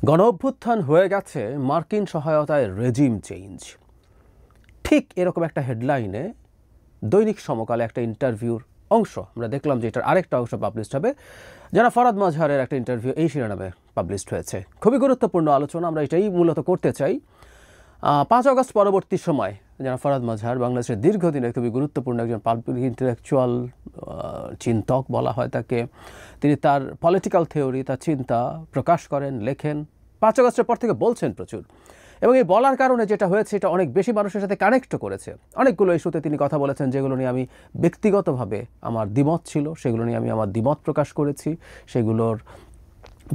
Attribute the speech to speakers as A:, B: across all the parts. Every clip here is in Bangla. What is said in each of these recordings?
A: গণঅভ্যুত্থান হয়ে গেছে, মার্কিন সহায়তায় রেজিম চেঞ্জ। ঠিক এরকম একটা হেডলাইনে দৈনিক সমকালে একটা ইন্টারভিউর অংশ আমরা দেখলাম, যে এটার আরেকটা অংশ পাবলিশড হবে। যারা ফরাদ মাজহারের একটা ইন্টারভিউ এই শিরোনামে পাবলিশড হয়েছে। খুবই গুরুত্বপূর্ণ আলোচনা, আমরা এটাই মূলত করতে চাই। 5 আগস্ট পরবর্তী সময় যারা ফরাদ মাজহার বাংলাদেশের দীর্ঘদিনের খুবই গুরুত্বপূর্ণ একজন পাবলিক ইন্টেলেকচুয়াল চিন্তক বলা হয় তাকে। তিনি তার পলিটিক্যাল থিওরি, তার চিন্তা প্রকাশ করেন, লেখেন। 5 আগস্টের পর থেকে বলছেন প্রচুর, এবং এই বলার কারণে যেটা হয়েছে এটা অনেক বেশি মানুষের সাথে কানেক্ট করেছে। অনেকগুলো ইস্যুতে তিনি কথা বলেছেন যেগুলো নিয়ে আমি ব্যক্তিগতভাবে আমার দ্বিমত ছিল, সেগুলো নিয়ে আমি আমার দ্বিমত প্রকাশ করেছি, সেগুলোর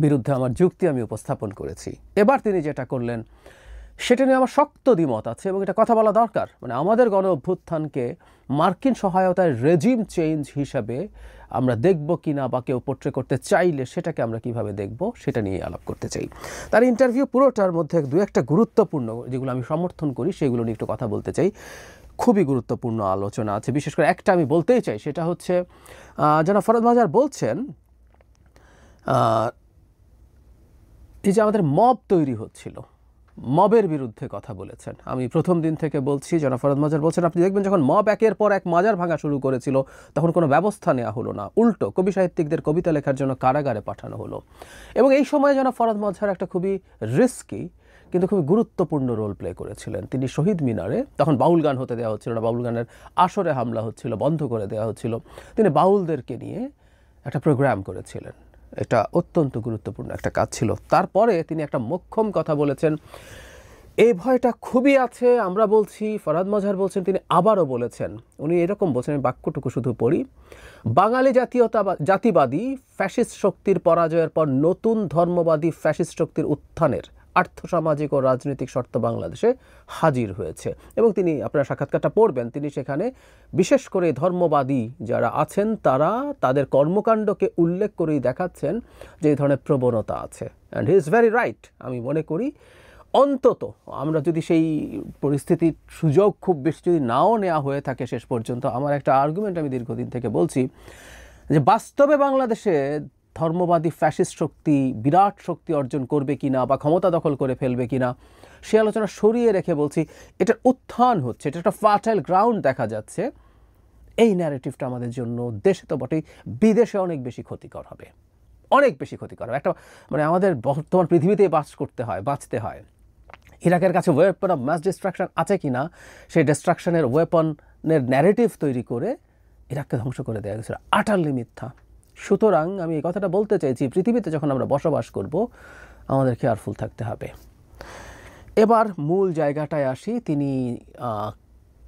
A: বিরুদ্ধে আমার যুক্তি আমি উপস্থাপন করেছি। এবার তিনি যেটা করলেন সেটা নিয়ে আমার শক্ত দ্বিমত আছে, এবং এটা কথা বলা দরকার। মানে আমাদের গণ অভ্যুত্থানকে মার্কিন সহায়তায় রেজিম চেঞ্জ হিসাবে আমরা দেখব কিনা, বা কেউ পোট্রে করতে চাইলে সেটাকে আমরা কিভাবে দেখব, সেটা নিয়ে আলাপ করতে চাই। তার ইন্টারভিউ পুরোটার মধ্যে দু একটা গুরুত্বপূর্ণ, যেগুলো আমি সমর্থন করি, সেগুলো নিয়ে একটু কথা বলতে চাই। খুবই গুরুত্বপূর্ণ আলোচনা আছে, বিশেষ করে একটা আমি বলতেই চাই, সেটা হচ্ছে যারা ফরাদ মাজহার বলছেন এই যে আমাদের মব তৈরি হচ্ছিল, মবের বিরুদ্ধে কথা বলেছেন। আমি প্রথম দিন থেকে বলছি, জনাব ফরাদ মাজহার বলছেন, আপনি দেখবেন যখন মব একের পর এক মাজার ভাঙা শুরু করেছিল তখন কোনো ব্যবস্থা নেওয়া হলো না, উল্টো কবি সাহিত্যিকদের কবিতা লেখার জন্য কারাগারে পাঠানো হলো। এবং এই সময় জনাব ফরাদ মাজহার একটা খুবই রিস্কি কিন্তু খুবই গুরুত্বপূর্ণ রোল প্লে করেছিলেন। তিনি শহীদ মিনারে, তখন বাউল গান হতে দেওয়া হচ্ছিল না, বাউল গানের আসরে হামলা হচ্ছিল, বন্ধ করে দেওয়া হচ্ছিল, তিনি বাউলদেরকে নিয়ে একটা প্রোগ্রাম করেছিলেন। এটা অত্যন্ত গুরুত্বপূর্ণ একটা কাজ ছিল। তারপরে তিনি একটা মোক্ষম কথা বলেছেন, এই ভয়টা খুবই আছে। আমরা বলছি, ফরাদ মাজহার বলছেন, তিনি আবারও বলেছেন, উনি এরকম বলছেন, আমি বাক্যটুকু শুধু পড়ি, বাঙালি জাতিবাদী ফ্যাসিস্ট শক্তির পরাজয়ের পর নতুন ধর্মবাদী ফ্যাসিস্ট শক্তির উত্থানের আর্থসামাজিক ও রাজনৈতিক শর্ত বাংলাদেশে হাজির হয়েছে। এবং তিনি, আপনারা সাক্ষাৎকারটা পড়বেন, তিনি সেখানে বিশেষ করে ধর্মবাদী যারা আছেন তারা তাদের কর্মকাণ্ডকে উল্লেখ করেই দেখাচ্ছেন যে এই ধরনের প্রবণতা আছে। And he is very right. আমি মনে করি অন্তত আমরা যদি সেই পরিস্থিতির সুযোগ খুব বেশি যদি নাও নেওয়া হয়ে থাকে শেষ পর্যন্ত, আমার একটা আর্গুমেন্ট আমি দীর্ঘদিন থেকে বলছি যে বাস্তবে বাংলাদেশে ধর্মবাদী ফ্যাসিস্ট শক্তি বিরাট শক্তি অর্জন করবে কিনা বা ক্ষমতা দখল করে ফেলবে কিনা, সে আলোচনা সরিয়ে রেখে বলছি এটার উত্থান হচ্ছে, এটা একটা ফার্টাইল গ্রাউন্ড দেখা যাচ্ছে। এই ন্যারেটিভটা আমাদের জন্য দেশে তো বটেই, বিদেশে অনেক বেশি ক্ষতিকর হবে, অনেক বেশি ক্ষতিকর হবে। একটা মানে আমাদের বর্তমান পৃথিবীতেই বাঁচতে হয়। ইরাকের কাছে ওয়েপন অফ মাস ডিস্ট্রাকশন আছে কিনা, সেই ডিস্ট্রাকশনের ওয়েপনের ন্যারেটিভ তৈরি করে ইরাককে ধ্বংস করে দেওয়া গেছিল, আটারলি মিথ্যা। সুতরাং আমি এই কথাটা বলতে চাইছি, পৃথিবীতে যখন আমরা বসবাস করব আমাদের কেয়ারফুল থাকতে হবে। এবার মূল জায়গাটায় আসি, তিনি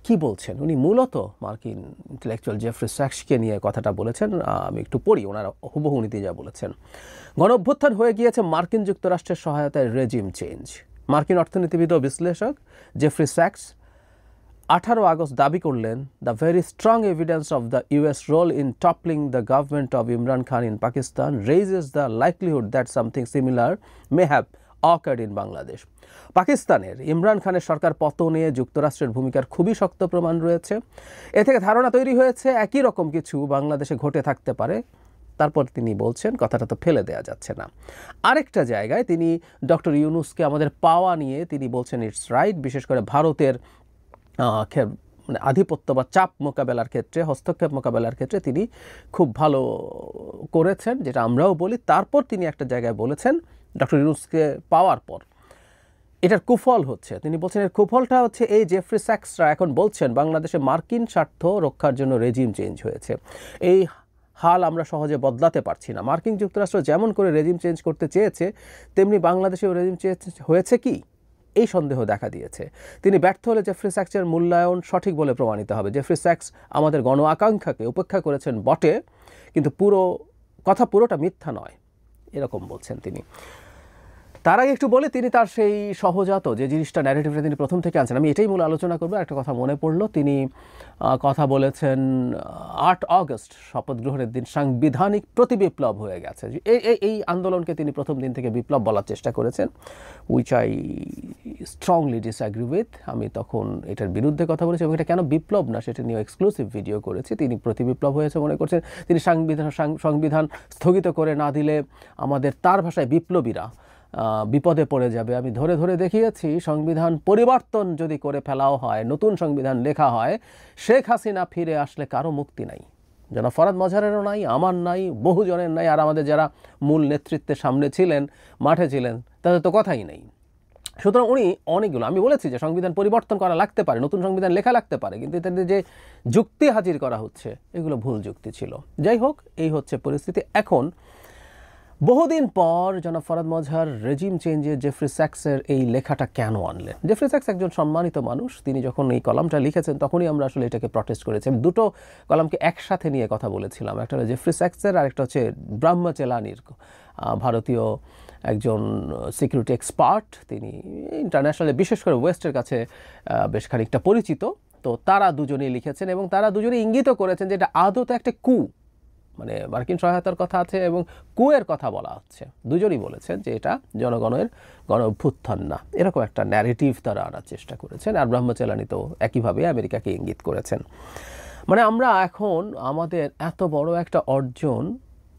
A: কি বলছেন। উনি মূলত মার্কিন ইন্টেলেকচুয়াল জেফ্রি স্যাক্সকে নিয়ে কথাটা বলেছেন। আমি একটু পড়ি, ওনারা হুবহু উনি যা বলেছেন। গণঅভ্যুত্থান হয়ে গিয়েছে মার্কিন যুক্তরাষ্ট্রের সহায়তায় রেজিম চেঞ্জ। মার্কিন অর্থনীতিবিদ ও বিশ্লেষক জেফ্রি স্যাক্স 18 আগস্ট দাবি করলেন, the very strong evidence of the US role in toppling the government of Imran Khan in Pakistan raises the likelihood that something similar may have occurred in Bangladesh. পাকিস্তানের ইমরান খানের সরকার পতনে যুক্তরাষ্ট্রের ভূমিকার খুবই শক্ত প্রমাণ রয়েছে। এ থেকে ধারণা তৈরি হয়েছে একই রকম কিছু বাংলাদেশে ঘটে থাকতে পারে। তারপর তিনি বলছেন, কথাটা তো ফেলে দেওয়া যাচ্ছে না। আরেকটা জায়গায় তিনি ডক্টর ইউনূসকে আমাদের পাওয়া নিয়ে তিনি বলছেন ইটস রাইট, বিশেষ করে ভারতের মানে আধিপত্য বা চাপ মোকাবেলার ক্ষেত্রে, হস্তক্ষেপ মোকাবেলার ক্ষেত্রে তিনি খুব ভালো করেছেন, যেটা আমরাও বলি। তারপর তিনি একটা জায়গায় বলেছেন ডক্টর ইউনূসকে পাওয়ার পর এটার কুফল হচ্ছে, তিনি বলছেন এর কুফলটা হচ্ছে এই জেফ্রি স্যাক্সরা এখন বলছেন বাংলাদেশে মার্কিন স্বার্থ রক্ষার জন্য রেজিম চেঞ্জ হয়েছে। এই হাল আমরা সহজে বদলাতে পারছি না। মার্কিন যুক্তরাষ্ট্র যেমন করে রেজিম চেঞ্জ করতে চেয়েছে, তেমনি বাংলাদেশেও রেজিম চেঞ্জ হয়েছে কি, এই সন্দেহ দেখা দিয়েছে। তিনি ব্যর্থ হলে জেফ্রি স্যাক্সের মূল্যায়ন সঠিক বলে প্রমাণিত হবে। জেফ্রি স্যাক্স আমাদের গণ আকাঙ্ক্ষাকে উপেক্ষা করেছেন বটে, কিন্তু পুরোটা মিথ্যা নয়, এরকম বলছেন তিনি। তার আগে একটু বলে, তিনি তার সেই সহজাত যে জিনিসটা ন্যারেটিভটা তিনি প্রথম থেকে আনছেন, আমি এটাই মূল আলোচনা করবো। একটা কথা মনে পড়লো, তিনি কথা বলেছেন 8 আগস্ট শপথ গ্রহণের দিন সাংবিধানিক প্রতিবিপ্লব হয়ে গেছে। এই আন্দোলনকে তিনি প্রথম দিন থেকে বিপ্লব বলার চেষ্টা করেছেন, which I strongly disagree with. আমি তখন এটার বিরুদ্ধে কথা বলেছি, এবং এটা কেন বিপ্লব না সেটা নিয়ে এক্সক্লুসিভ ভিডিও করেছি। তিনি প্রতিবিপ্লব হয়েছে মনে করছেন। তিনি সংবিধান স্থগিত করে না দিলে আমাদের, তার ভাষায় বিপ্লবীরা বিপদে পড়ে যাবে। আমি ধরে ধরে দেখিয়েছি সংবিধান পরিবর্তন যদি করে ফেলাও হয়, নতুন সংবিধান লেখা হয়, শেখ হাসিনা ফিরে আসলে কারো মুক্তি নাই। জনাব ফরহাদ মজহারেরও নাই, আমার নাই, বহুজনের নাই, আর আমাদের যারা মূল নেতৃত্বের সামনে ছিলেন, মাঠে ছিলেন, তাদের তো কথাই নেই। সুতরাং উনি অনেকগুলো, আমি বলেছি যে সংবিধান পরিবর্তন করা লাগতে পারে, নতুন সংবিধান লেখা লাগতে পারে, কিন্তু এতে যে যুক্তি হাজির করা হচ্ছে এগুলো ভুল যুক্তি ছিল। যাই হোক, এই হচ্ছে পরিস্থিতি। এখন বহুদিন পর জনাব ফরহাদ মজহার রেজিম চেঞ্জে জেফ্রি স্যাক্সের এই লেখাটা কেন আনলেন? জেফ্রি স্যাক্স একজন সম্মানিত মানুষ, তিনি যখন এই কলামটা লিখেছেন তখনই আমরা আসলে এটাকে প্রটেস্ট করেছি। আমি দুটো কলামকে একসাথে নিয়ে কথা বলেছিলাম, একটা হলো জেফ্রি স্যাক্সের আর একটা হচ্ছে ব্রহ্মচেলানির, ভারতীয় একজন সিকিউরিটি এক্সপার্ট, তিনি ইন্টারন্যাশনালি বিশেষ করে ওয়েস্টের কাছে বেশ খানিকটা পরিচিত। তো তারা দুজনেই লিখেছেন এবং তারা দুজনেই ইঙ্গিত করেছেন যে এটা আদতে একটা কু, মানে মার্কিন সহায়তার কথা আছে এবং কুয়ের কথা বলা হচ্ছে। দুজনই বলেছেন যে এটা জনগণের গণ অভ্যুত্থান না, এরকম একটা ন্যারেটিভ তারা আনার চেষ্টা করেছেন। আর ব্রহ্মচেলানি তো একইভাবে আমেরিকাকে ইঙ্গিত করেছেন। মানে আমরা এখন আমাদের এত বড় একটা অর্জন,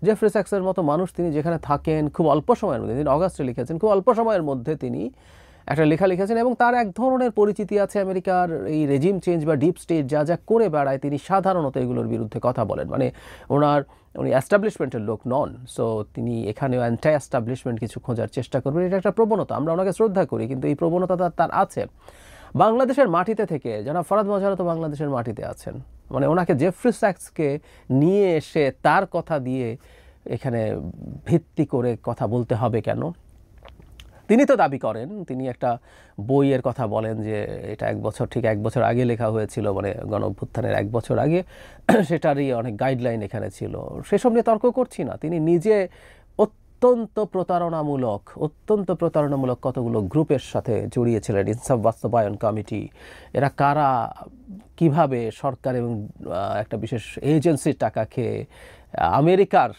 A: জেফ্রি স্যাক্সের মতো মানুষ, তিনি যেখানে থাকেন খুব অল্প সময়ের মধ্যে, তিনি অগাস্টে লিখেছেন, খুব অল্প সময়ের মধ্যে তিনি একটা লেখা লিখেছেন এবং তার এক ধরনের পরিচিতি আছে আমেরিকার এই রেজিম চেঞ্জ বা ডিপ স্টেট যা যা করে বেড়ায়, তিনি সাধারণত এগুলোর বিরুদ্ধে কথা বলেন। মানে উনি অ্যাস্টাবলিশমেন্টের লোক নন, সো তিনি এখানেও অ্যান্টি অ্যাস্টাবলিশমেন্ট কিছু খোঁজার চেষ্টা করবেন। এটা একটা প্রবণতা, আমরা ওনাকে শ্রদ্ধা করি, কিন্তু এই প্রবণতা তার আছে। বাংলাদেশের মাটিতে থেকে জনাব ফরহাদ মজহার তো বাংলাদেশের মাটিতে আছেন, মানে ওনাকে জেফ্রি স্যাক্সকে নিয়ে এসে তার কথা দিয়ে এখানে ভিত্তি করে কথা বলতে হবে কেন? তিনি তো দাবি করেন, তিনি একটা বইয়ের কথা বলেন যে এটা ঠিক এক বছর আগে লেখা হয়েছিল, মানে গণ অভ্যুত্থানের এক বছর আগে, সেটারই অনেক গাইডলাইন এখানে ছিল। সেসব নিয়ে তর্ক করছি না। তিনি নিজে অত্যন্ত প্রতারণামূলক কতগুলো গ্রুপের সাথে জড়িয়েছিলেন। ইনসাফ বাস্তবায়ন কমিটি, এরা কারা, কিভাবে সরকার এবং একটা বিশেষ এজেন্সির টাকা খেয়ে আমেরিকার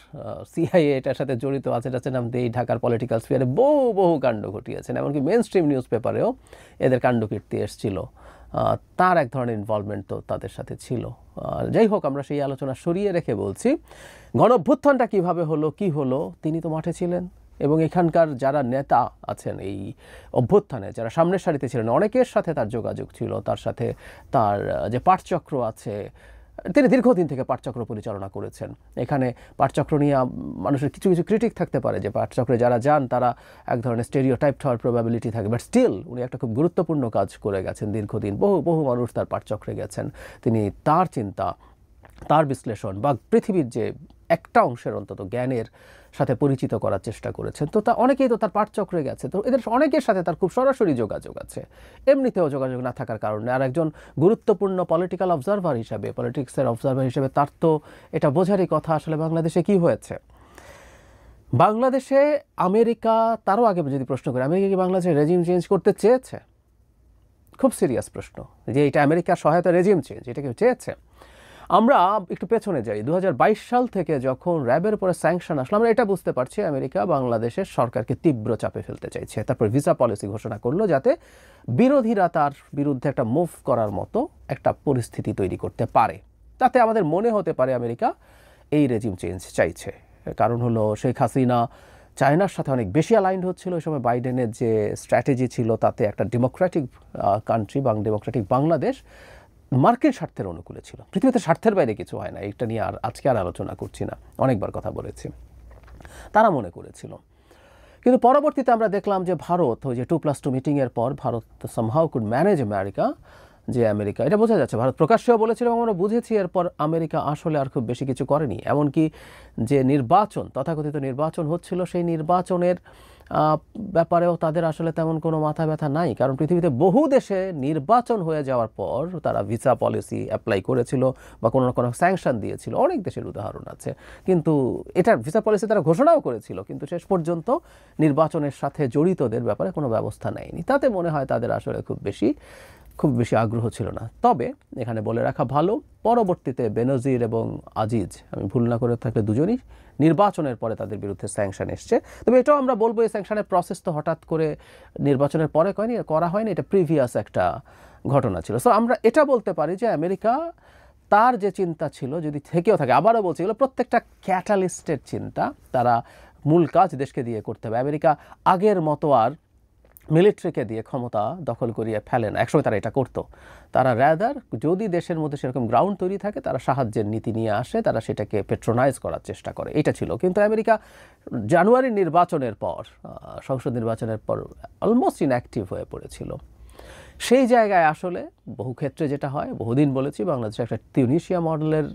A: সিআইএ এটার সাথে জড়িত আছে, এটার নাম দিয়ে ঢাকার পলিটিক্যাল স্ফিয়ারে বহু কাণ্ড ঘটিয়েছেন। এমনকি মেন স্ট্রিম নিউজ পেপারেও এদের কাণ্ডকীর্তি এসেছিল। তার এক ধরনের ইনভলভমেন্ট তো তাদের সাথে ছিল। যাই হোক, আমরা সেই আলোচনা সরিয়ে রেখে বলছি গণ অভ্যুত্থানটা কীভাবে হলো, কি হলো, তিনি তো মাঠে ছিলেন এবং এখানকার যারা নেতা আছেন এই অভ্যুত্থানে, যারা সামনের সারিতে ছিলেন, অনেকের সাথে তার যোগাযোগ ছিল। তার সাথে তার যে পাঠচক্র আছে, তিনি দীর্ঘদিন থেকে পাঠচক্র পরিচালনা করেছেন। এখানে পাঠচক্র নিয়ে মানুষের কিছু ক্রিটিক থাকতে পারে যে পাঠচক্রে যারা যান তারা এক ধরনের স্টেরিওটাইপ হওয়ার প্রবাবিলিটি থাকে, বাট স্টিল উনি একটা খুব গুরুত্বপূর্ণ কাজ করে গেছেন দীর্ঘদিন। বহু মানুষ তার পাঠচক্রে গেছেন। তিনি তার চিন্তা, তার বিশ্লেষণ বা পৃথিবীর যে একটা অংশের অন্তত জ্ঞানের সাথে পরিচিত করার চেষ্টা করেছেন। তো অনেকেই তো তার পাঠচক্রে গেছে, তো এদের অনেকের সাথে তার খুব সরাসরি যোগাযোগ আছে। এমনিতেও যোগাযোগ না থাকার কারণে আর একজন গুরুত্বপূর্ণ পলিটিক্যাল অবজারভার হিসাবে, পলিটিক্সের অবজারভার হিসেবে তার তো এটা বোঝারই কথা আসলে বাংলাদেশে কি হয়েছে। বাংলাদেশে আমেরিকা, তারও আগে যদি প্রশ্ন করে, আমেরিকা কি বাংলাদেশে রেজিম চেঞ্জ করতে চেয়েছে? খুব সিরিয়াস প্রশ্ন যে এটা আমেরিকার সহায়তা রেজিম চেঞ্জ, এটা কেউ চেয়েছে? আমরা একটু পেছনে যাই, 2022 সাল থেকে যখন র্যাবের উপরে স্যাংশন আসলো, আমরা এটা বুঝতে পারছি আমেরিকা বাংলাদেশের সরকারকে তীব্র চাপে ফেলতে চাইছে। তারপর ভিসা পলিসি ঘোষণা করলো যাতে বিরোধীরা তার বিরুদ্ধে একটা মুভ করার মতো একটা পরিস্থিতি তৈরি করতে পারে। তাতে আমাদের মনে হতে পারে আমেরিকা এই রেজিম চেঞ্জ চাইছে। কারণ হলো শেখ হাসিনা চায়নার সাথে অনেক বেশি অ্যালাইন্ড হচ্ছিল। ওই সময় বাইডেনের যে স্ট্র্যাটেজি ছিল তাতে একটা ডেমোক্রেটিক কান্ট্রি বা ডেমোক্রেটিক বাংলাদেশ মার্কিন স্বার্থের অনুকূলে ছিল। পৃথিবীতে স্বার্থের বাইরে কিছু হয় না, এটা নিয়ে আজকে আর আলোচনা করছি না, অনেকবার কথা বলেছি। তারা মনে করেছিল, কিন্তু পরবর্তীতে আমরা দেখলাম যে ভারত, ওই যে 2+2 মিটিংয়ের পর Bharat somehow could manage America, যে আমেরিকা, এটা বোঝা যাচ্ছে, ভারত প্রকাশ্যেও বলেছিল এবং আমরা বুঝেছি এরপর আমেরিকা আসলে আর খুব বেশি কিছু করেনি। এমনকি যে নির্বাচন, তথাকথিত নির্বাচন হচ্ছিল, সেই নির্বাচনের ব্যাপারেও তাদের আসলে তেমন কোনো মাথা ব্যথা নাই। কারণ পৃথিবীতে বহু দেশে নির্বাচন হয়ে যাওয়ার পর তারা ভিসা পলিসি অ্যাপ্লাই করেছিল বা কোনো না কোনো স্যাংশন দিয়েছিল, অনেক দেশের উদাহরণ আছে। কিন্তু এটার ভিসা পলিসি তারা ঘোষণাও করেছিল, কিন্তু শেষ পর্যন্ত নির্বাচনের সাথে জড়িতদের ব্যাপারে কোনো ব্যবস্থা নেয়নি। তাতে মনে হয় তাদের আসলে খুব বেশি আগ্রহ ছিল না। তবে এখানে বলে রাখা ভালো, পরবর্তীতে বেনজির এবং আজিজ, আমি ভুল না করে থাকলে দুজনই, নির্বাচনের পরে তাদের বিরুদ্ধে স্যাংশন এসছে। তবে এটাও আমরা বলবো এই স্যাংশনের প্রসেস তো হঠাৎ করে নির্বাচনের পরে করা হয়নি, এটা প্রিভিয়াস একটা ঘটনা ছিল। সো আমরা এটা বলতে পারি যে আমেরিকা তার যে চিন্তা ছিল, যদি থেকেও থাকে, আবারও বলছি, এগুলো প্রত্যেকটা ক্যাটালিস্টের চিন্তা। তারা মূল কাজ দেশকে দিয়ে করতে হবে। আমেরিকা আগের মতো আর মিলিটারিকে দিয়ে ক্ষমতা দখল করিয়ে ফেলে না। একসময় তারা এটা করতো। তারা র্যাদার যদি দেশের মধ্যে সেরকম গ্রাউন্ড তৈরি থাকে, তারা সাহায্যের নীতি নিয়ে আসে, তারা সেটাকে পেট্রোনাইজ করার চেষ্টা করে। এটা ছিল। কিন্তু আমেরিকা জানুয়ারি নির্বাচনের পর, সংসদ নির্বাচনের পর অলমোস্ট ইনঅ্যাক্টিভ হয়ে পড়েছিল। সেই জায়গায় আসলে বহু ক্ষেত্রে যেটা হয়, বহুদিন বলেছি, বাংলাদেশে একটা তিউনিসিয়া মডেলের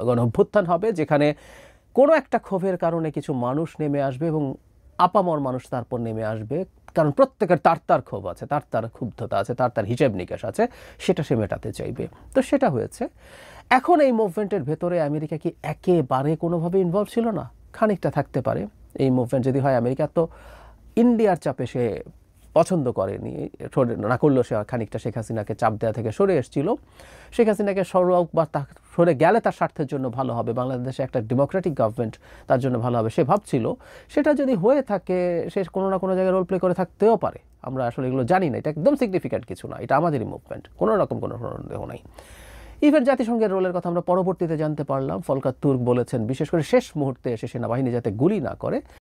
A: গণ অভ্যুত্থান হবে, যেখানে কোনো একটা ক্ষোভের কারণে কিছু মানুষ নেমে আসবে এবং আপামর মানুষ তারপর নেমে আসবে, কারণ প্রত্যেকের তার ক্ষোভ আছে, তার ক্ষুব্ধতা আছে, তার হিসেব নিকেশ আছে, সেটা সে মেটাতে চাইবে। তো সেটা হয়েছে। এখন এই মুভমেন্টের ভেতরে আমেরিকা কি একেবারে কোনোভাবে ইনভলভ ছিল না? খানিকটা থাকতে পারে। এই মুভমেন্ট যদি হয়, আমেরিকা তো ইন্ডিয়ার চাপে সে পছন্দ করেনি, না করলেও সে খানিকটা শেখ হাসিনাকে চাপ দেওয়া থেকে সরে এসেছিল। শেখ হাসিনাকে সরক বা সরে গেলে তার স্বার্থের জন্য ভালো হবে, বাংলাদেশে একটা ডেমোক্রেটিক গভর্নমেন্ট তার জন্য ভালো হবে, সে ভাবছিল। সেটা যদি হয়ে থাকে, সে কোনো না কোনো জায়গায় রোল প্লে করে থাকতেও পারে। আমরা আসলে এগুলো জানি না, এটা একদম সিগনিফিক্যান্ট কিছু না, এটা আমাদেরই মুভমেন্ট, কোনো রকম কোনো সন্দেহ নাই। ইভেন জাতিসংঘের রোলের কথা আমরা পরবর্তীতে জানতে পারলাম। ফলকার তুর্ক বলেছেন, বিশেষ করে শেষ মুহূর্তে এসে সেনাবাহিনী যাতে গুলি না করে